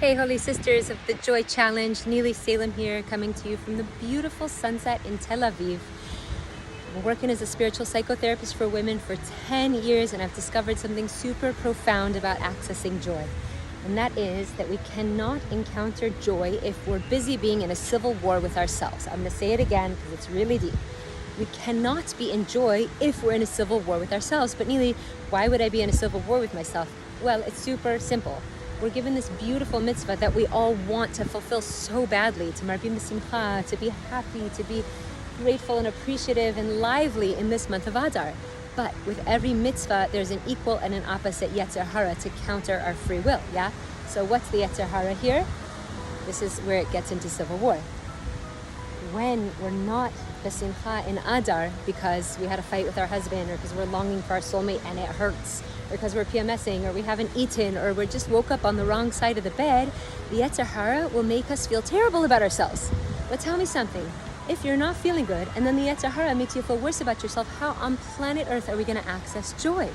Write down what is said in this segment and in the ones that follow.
Hey, Holy Sisters of the Joy Challenge, Nili Salem here, coming to you from the beautiful sunset in Tel Aviv. I've been working as a spiritual psychotherapist for women for 10 years, and I've discovered something super profound about accessing joy. And that is that we cannot encounter joy if we're busy being in a civil war with ourselves. I'm going to say it again because it's really deep. We cannot be in joy if we're in a civil war with ourselves. But Nili, why would I be in a civil war with myself? Well, it's super simple. We're given this beautiful mitzvah that we all want to fulfill so badly, to marbi b'simcha, to be happy, to be grateful and appreciative and lively in this month of Adar. But with every mitzvah, there's an equal and an opposite yetzer hara to counter our free will, yeah? So what's the yetzer hara here? This is where it gets into civil war. When we're not b'simcha in Adar because we had a fight with our husband, or because we're longing for our soulmate and it hurts, or because we're PMSing, or we haven't eaten, or we just woke up on the wrong side of the bed, the yetzer hara will make us feel terrible about ourselves. But tell me something. If you're not feeling good, and then the yetzer hara makes you feel worse about yourself, how on planet Earth are we going to access joy?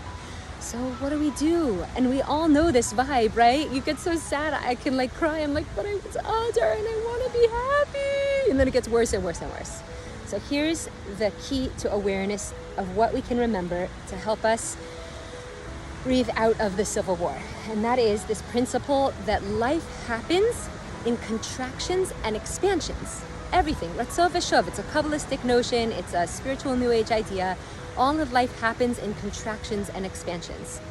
So what do we do? And we all know this vibe, right? You get so sad, I can cry. I'm like, but it's Adar and I want to be happy. And then it gets worse and worse and worse. So here's the key to awareness of what we can remember to help us breathe out of the civil war. And that is this principle that life happens in contractions and expansions. Everything, Ratzov v'Shov, it's a Kabbalistic notion, it's a spiritual New Age idea. All of life happens in contractions and expansions.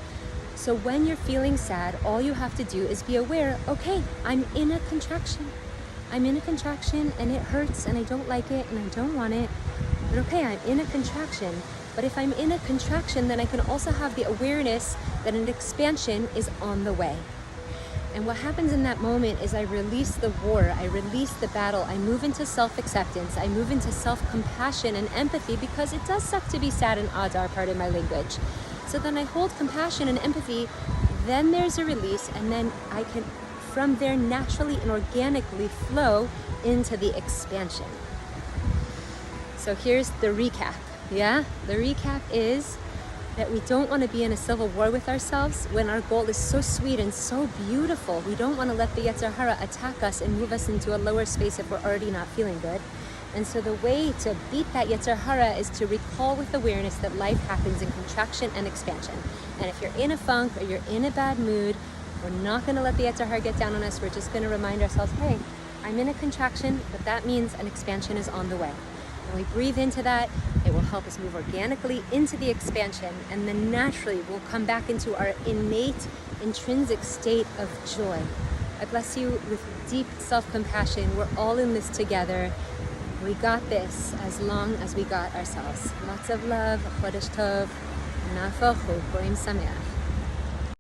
So when you're feeling sad, all you have to do is be aware, okay, I'm in a contraction. I'm in a contraction and it hurts and I don't like it and I don't want it. But okay, I'm in a contraction. But if I'm in a contraction, then I can also have the awareness that an expansion is on the way. And what happens in that moment is I release the war, I release the battle, I move into self-acceptance, I move into self-compassion and empathy, because it does suck to be sad in Adar, pardon my language. So then I hold compassion and empathy, then there's a release, and then I can, from there, naturally and organically flow into the expansion. So here's the recap, yeah? The recap is that we don't want to be in a civil war with ourselves when our goal is so sweet and so beautiful. We don't want to let the yetzer hara attack us and move us into a lower space if we're already not feeling good. And so the way to beat that yetzer hara is to recall with awareness that life happens in contraction and expansion. And if you're in a funk or you're in a bad mood, we're not going to let the yetzer hara get down on us. We're just going to remind ourselves, hey, I'm in a contraction, but that means an expansion is on the way. When we breathe into that, it will help us move organically into the expansion, and then naturally we'll come back into our innate, intrinsic state of joy. I bless you with deep self-compassion. We're all in this together. We got this as long as we got ourselves. Lots of love, Chodesh Tov, Nafach Purim Sameach.